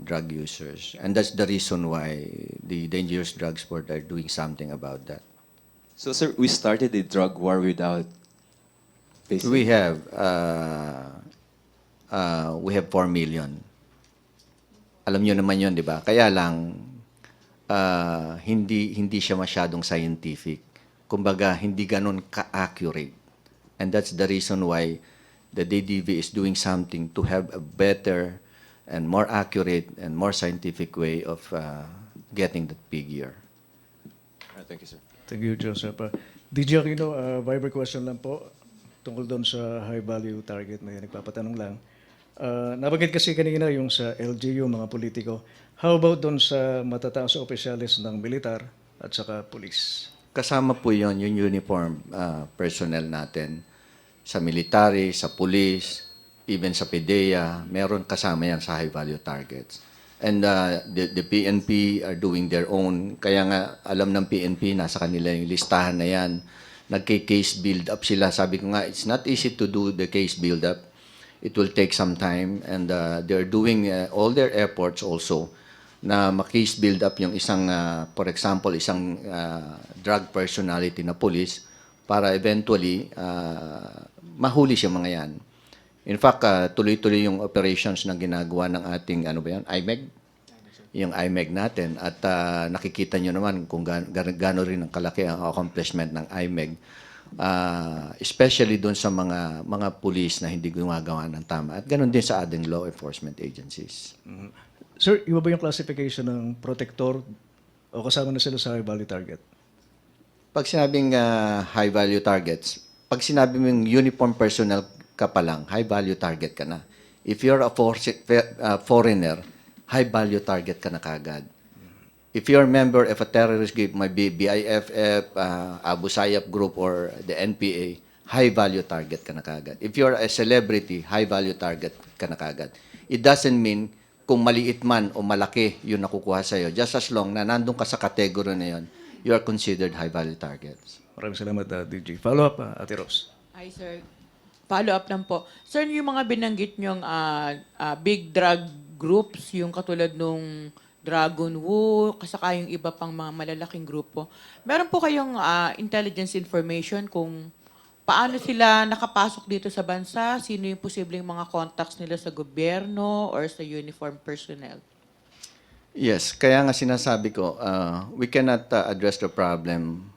drug users. And that's the reason why the Dangerous Drugs Board are doing something about that. So, sir, we started a drug war without baseline. We have 4 million. Alam niyo naman yun, di ba? Kaya lang, hindi siya masyadong scientific. Kumbaga, hindi ganun ka-accurate. And that's the reason why the DDV is doing something to have a better and more accurate and more scientific way of getting that figure. Thank you, sir. Thank you, Joseph. DJ Aquino, Viber question lang po tungkol doon sa high value target na yan. Nagpapatanong lang. Nabanggit kasi kanina yung sa LGU, mga politiko. How about doon sa matataas na opisyalis ng militar at saka police? Kasama po yon yung uniform personnel natin sa military, sa police, even sa PDEA, meron kasama yan sa high value targets. And the PNP are doing their own. Kaya nga, alam ng PNP, nasa kanila yung listahan na yan. Nagka-case build-up sila. Sabi ko nga, it's not easy to do the case build-up. It will take some time. And they're doing all their efforts also na ma-case build-up yung isang, for example, isang drug personality na police para eventually mahuli siya mga yan. In fact, tuloy-tuloy yung operations na ginagawa ng ating, IMEG? Yung IMEG natin. At nakikita nyo naman kung gaano rin ang kalaki ang accomplishment ng IMEG. Especially doon sa mga police na hindi gumagawa ng tama. At ganoon din sa ating law enforcement agencies. Sir, iba ba yung classification ng protector o kasama na sila sa high value target? Pag sinabing high value targets, pag sinabi mong uniform personnel ka pa lang, high value target ka na. If you're a foreigner, high value target ka na kagad. If you're a member of a terrorist group, might be BIFF, Abu Sayyaf group, or the NPA, high value target ka na kagad. If you're a celebrity, high value target ka na kagad. It doesn't mean kung maliit man o malaki yung nakukuha sa'yo. Just as long na nandun ka sa category na yun, you are considered high value targets. Maraming salamat, DJ. Follow up, Ate Rose. Hi, sir. Follow-up lang po. Sir, yung mga binanggit nyong big drug groups, yung katulad nung Dragon Wu, kasaka yung iba pang mga malalaking grupo, meron po kayong intelligence information kung paano sila nakapasok dito sa bansa, sino yung posibleng mga contacts nila sa gobyerno or sa uniform personnel? Yes, kaya nga sinasabi ko, we cannot address the problem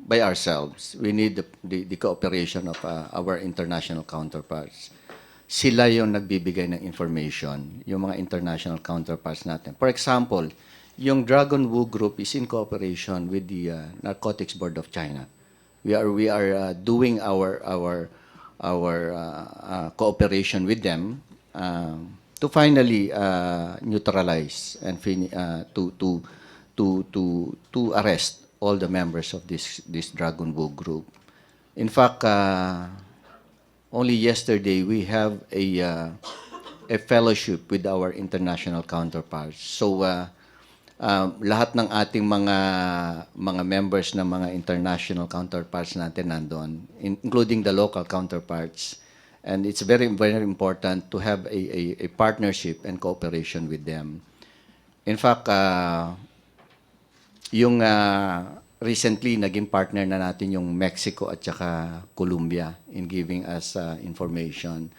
by ourselves. We need the cooperation of our international counterparts. Sila yung nagbibigay ng information, yung mga international counterparts natin. For example, yung Dragon Wu group is in cooperation with the Narcotics Board of China. We are doing our cooperation with them to finally neutralize and to arrest all the members of this Dragon Wu group. In fact, only yesterday we have a fellowship with our international counterparts. So lahat ng ating mga members na mga international counterparts natin nandoon, including the local counterparts. And it's very, very important to have a partnership and cooperation with them. In fact, yung recently, naging partner na natin yung Mexico at saka Colombia in giving us information.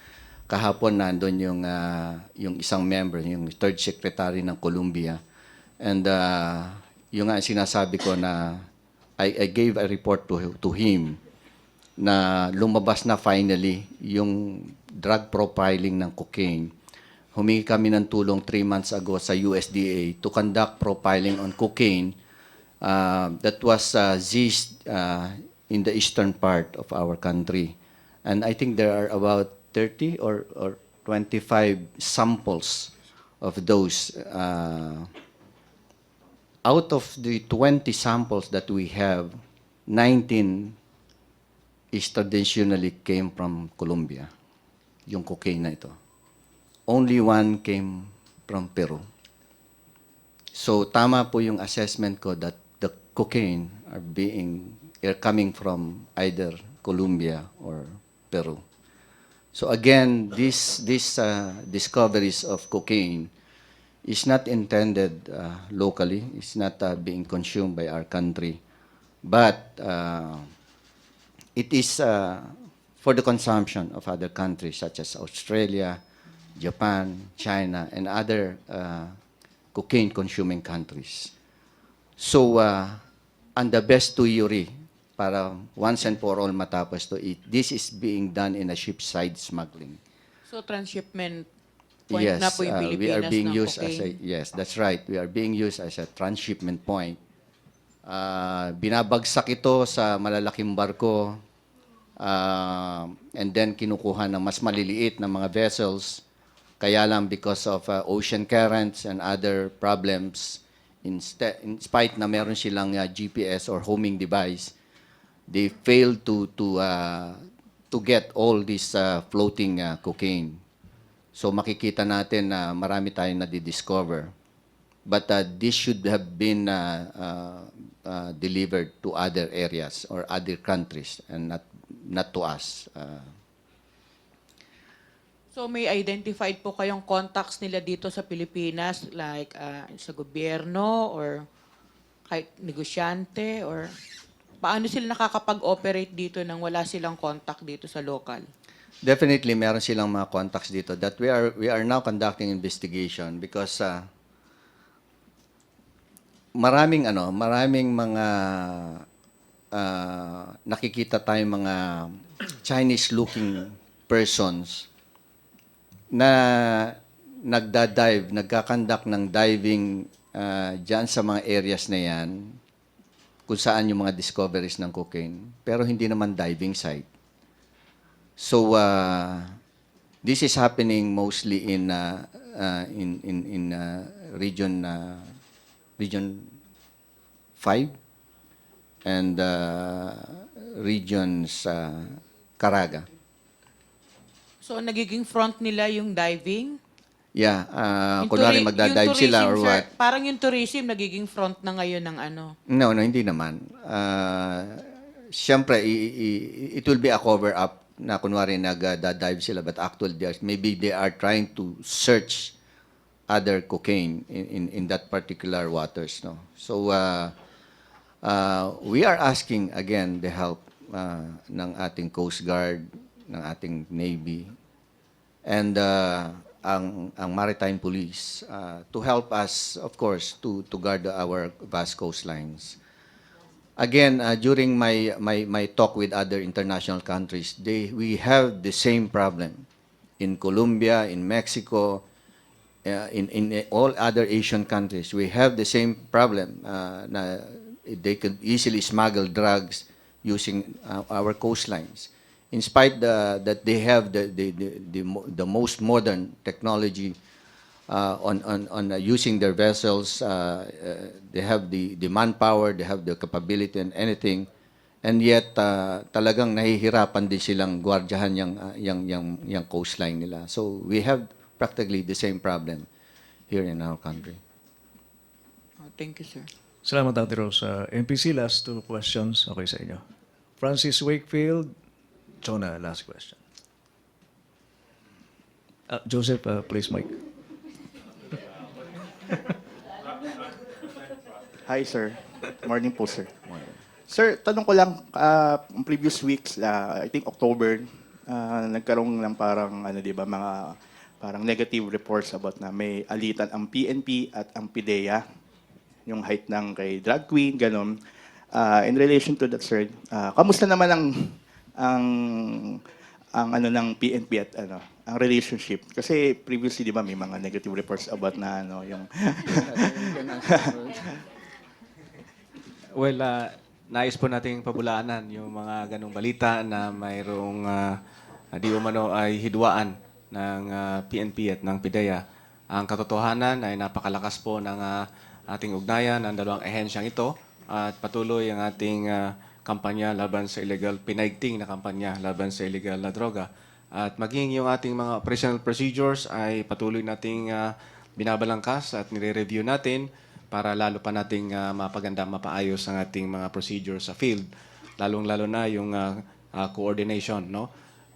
Kahapon nandun yung isang member, yung third secretary ng Colombia. And yung nga sinasabi ko na I gave a report to him na lumabas na finally yung drug profiling ng cocaine. Humingi kami ng tulong 3 months ago sa USDA to conduct profiling on cocaine that was seized in the eastern part of our country. And I think there are about 30 or 25 samples of those. Out of the 20 samples that we have, 19 is traditionally came from Colombia, yung cocaine na ito. Only one came from Peru. So tama po yung assessment ko that the cocaine are coming from either Colombia or Peru. So again, this discoveries of cocaine is not intended locally. It's not being consumed by our country, but it is for the consumption of other countries such as Australia, Japan, China, and other cocaine-consuming countries. So, ang the best theory para once and for all matapos to it, this is being done in a ship-side smuggling. So transshipment point na po yung we Pilipinas are being ng used as a, cocaine. yes, that's right. We are being used as a transshipment point. Binabagsak ito sa malalaking barko and then kinukuha ng mas maliliit na mga vessels. Kaya lang because of ocean currents and other problems, in spite na meron silang GPS or homing device, they failed to get all this floating cocaine. So makikita natin na marami tayong nadidiscover. But this should have been delivered to other areas or other countries and not to us. So may identified po kayong contacts nila dito sa Pilipinas, like sa gobyerno or kahit negosyante, or paano sila nakakapag-operate dito nang wala silang contact dito sa local? Definitely meron silang mga contacts dito that we are now conducting investigation because maraming mga nakikita tayong mga Chinese looking persons na nagkakandak ng diving diyan sa mga areas na yan kung saan yung mga discoveries ng cocaine, pero hindi naman diving site. So this is happening mostly in region 5 and regions Caraga. So nagiging front nila yung diving? Yeah, Yung kunwari yung magda-dive sila tourism, or sir, what? parang yung tourism nagiging front na ngayon ng ano. No, hindi naman. Siyempre, it will be a cover-up na kunwari nag-dive sila, but actually, maybe they are trying to search other cocaine in that particular waters. No? So, we are asking, again, the help ng ating Coast Guard, ng ating Navy, and ang Maritime Police to help us, of course, to guard our vast coastlines. Again, during my talk with other international countries, we have the same problem in Colombia, in Mexico, in all other Asian countries. We have the same problem. Na they could easily smuggle drugs using our coastlines. In spite that they have the most modern technology on using their vessels, they have the manpower, they have the capability and anything, and yet talagang nahihirapan din silang gwardiyahan yung coastline nila. So we have practically the same problem here in our country. Oh, thank you, sir. Salamat, Dr. Rose. MPC, last 2 questions. Okay sa inyo. Francis Wakefield, Jonah, last question. Joseph, please, Mike. Hi, sir. Morning po, sir. Sir, tanong ko lang, in previous weeks, I think October, nagkaroon ng parang, di ba, mga parang negative reports about na may alitan ang PNP at ang PIDEA, yung height ng kay drag queen, gano'n. In relation to that, sir, kamusta naman ang ang ano ng PNP at ano, ang relationship? Kasi previously, di ba, may mga negative reports about na ano, yung Well, nais po nating pabulaanan yung mga ganong balita na mayroong di umano ay hidwaan ng PNP at ng PIDEA. Ang katotohanan ay napakalakas po ng ating ugnayan ng dalawang ahensyang ito at patuloy ang ating kampanya laban sa illegal, pinaigting na kampanya laban sa illegal na droga. At maging yung ating mga operational procedures ay patuloy nating binabalangkas at nire-review natin para lalo pa nating mapaganda, mapaayos ang ating mga procedures sa field. Lalong-lalo na yung coordination, no?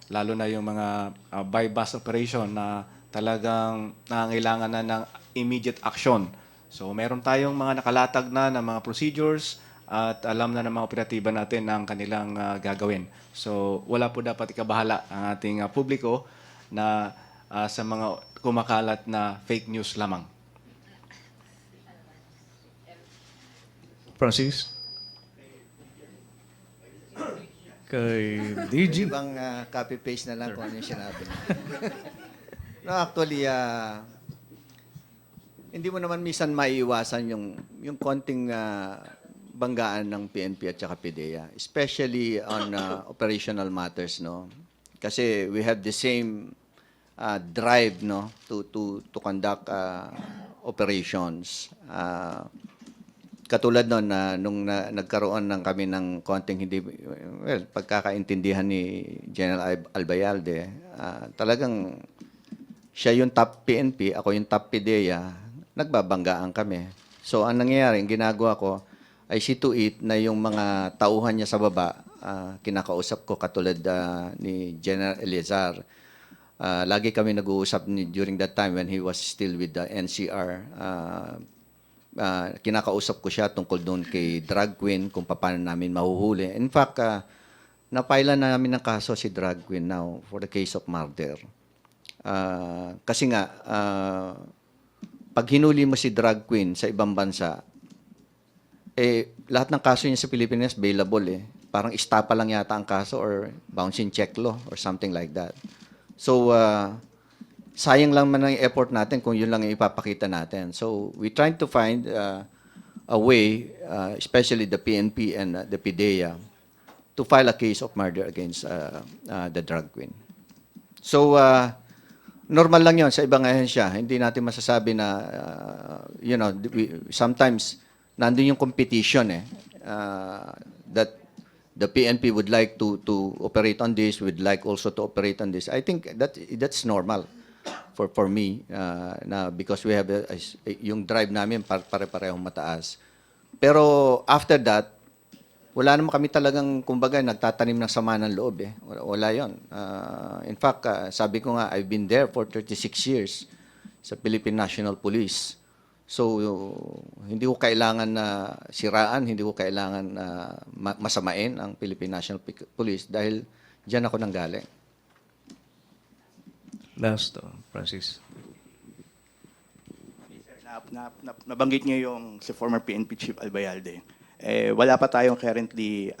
Lalo na yung mga by-bus operation na talagang nangangailangan na ng immediate action. So meron tayong mga nakalatag na ng mga procedures at alam na ng mga operatiba natin ang kanilang gagawin. So wala po dapat ikabahala ang ating publiko na sa mga kumakalat na fake news lamang. Francis? Kay DG? Ibang copy-paste na lang kung ano yung sinabi niya. No, actually, hindi mo naman minsan maiiwasan yung konting banggaan ng PNP at saka PIDEA, especially on operational matters, no? Kasi we have the same drive, no, to conduct operations. Katulad noon na nung nagkaroon ng kami ng konting pagkakaintindihan ni General Albayalde, talagang siya yung top PNP, ako yung top PIDEA, nagbabanggaan kami. So ang nangyayari, ang ginagawa ko ay see to it na yung mga tauhan niya sa baba, kinakausap ko katulad ni General Eleazar. Lagi kami nag-uusap during that time when he was still with the NCR. Kinakausap ko siya tungkol doon kay drag queen, kung paano namin mahuhuli. In fact, napailan na namin ng kaso si drag queen now for the case of murder. Kasi nga, pag hinuli mo si drag queen sa ibang bansa, lahat ng kaso niya sa Pilipinas bailable eh. Parang istapa lang yata ang kaso or bouncing check law or something like that. So, sayang lang man ang effort natin kung yun lang yung ipapakita natin. So, we trying to find a way, especially the PNP and the PIDEA, to file a case of murder against the drag queen. So, normal lang yon sa ibang ahensya. Hindi natin masasabi na, sometimes, nandun yung competition that the PNP would like to operate on this, would like also to operate on this. I think that's normal for me na because we have yung drive namin pare-parehong mataas. Pero after that, wala naman kami talagang kumbaga nagtatanim ng sama ng loob eh. Wala 'yon. In fact, sabi ko nga I've been there for 36 years sa Philippine National Police. So hindi ko kailangan na siraan, hindi ko kailangan na masamain ang Philippine National Police dahil diyan ako nanggaling. Last, Francis. Nabanggit niyo yung si former PNP Chief Albayalde. Wala pa tayong currently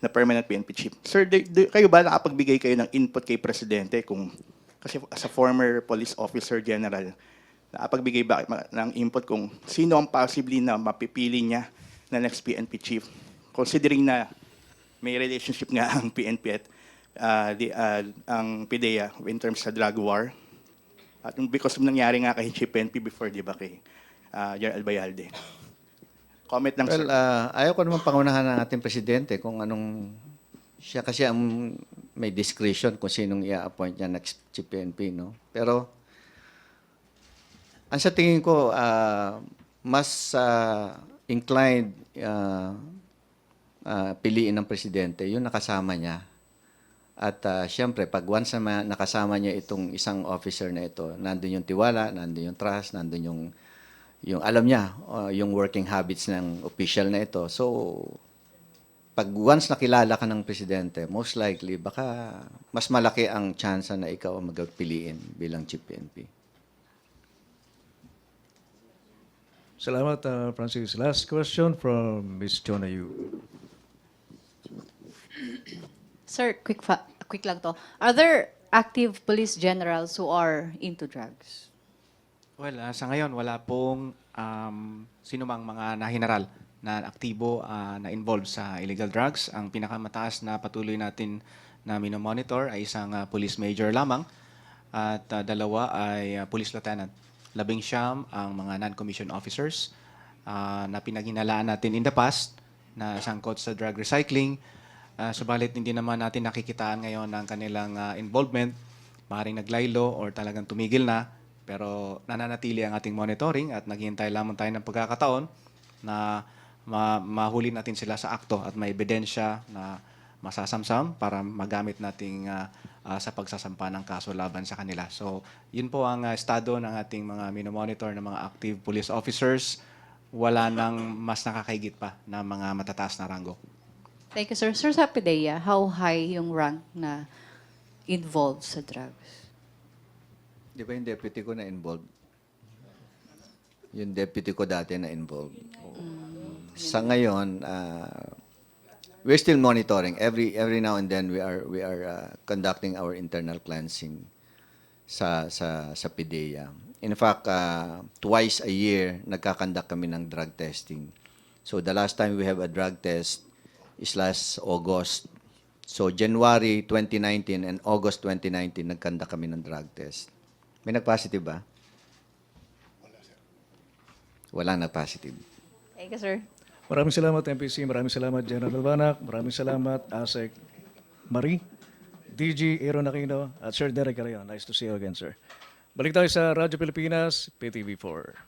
na permanent PNP Chief. Sir, kayo ba nakapagbigay kayo ng input kay Presidente kasi as a former police officer general, nakapagbigay ba ng input kung sino ang possibly na mapipili niya na next PNP Chief? Considering na may relationship nga ang PNP at ang PIDEA in terms sa drug war. At because nangyari nga kay Chief PNP before, di ba, kay General Albayalde. Comment lang, sir. Well, ayaw ko naman pangunahan ng ating presidente kung anong siya kasi ang may discretion kung sinong i-appoint niya next Chief PNP, no? Pero ang sa tingin ko, mas inclined piliin ng presidente yung nakasama niya. At siyempre, pag once na nakasama niya itong isang officer na ito, nandun yung tiwala, nandun yung trust, nandun yung alam niya, yung working habits ng official na ito. So, pag once nakilala ka ng presidente, most likely, baka mas malaki ang chance na ikaw ang magpiliin bilang Chief PNP. Salamat, Francis. Last question from Ms. Jonah Yu. Sir, quick lang to. Are there active police generals who are into drugs? Well, sa ngayon, wala pong sinumang mga nahineral na aktibo na involved sa illegal drugs. Ang pinakamataas na patuloy natin na minomonitor ay isang police major lamang at dalawa ay police lieutenant. 11 ang mga non-commissioned officers na pinaghinalaan natin in the past na sangkot sa drug recycling. Subalit hindi naman natin nakikitaan ngayon ng kanilang involvement. Maaaring naglaylo or talagang tumigil na. Pero nananatili ang ating monitoring at naghihintay lamang tayo ng pagkakataon na mahuli natin sila sa akto at may ebidensya na masasamsam para magamit nating sa pagsasampa ng kaso laban sa kanila. So, yun po ang estado ng ating mga minomonitor ng mga active police officers. Wala nang mas nakakaigit pa na mga matataas na ranggo. Thank you, sir. Sir, sa PDEA, how high yung rank na involved sa drugs? Di ba yung deputy ko na involved? Yung deputy ko dati na involved. Sa ngayon, we're still monitoring. Every now and then we are conducting our internal cleansing sa PDEA. In fact, twice a year nagkakandak kami ng drug testing. So the last time we have a drug test is last August. So January 2019 and August 2019 nagkandak kami ng drug test. May nag-positive ba? Wala nag-positive. Thank you, sir. Maraming salamat, MPC. Maraming salamat, General Banak. Maraming salamat, ASEC Marie, DG Aaron Aquino, at Sir Derek Carrion. Nice to see you again, sir. Balik tayo sa Radyo Pilipinas, PTV4.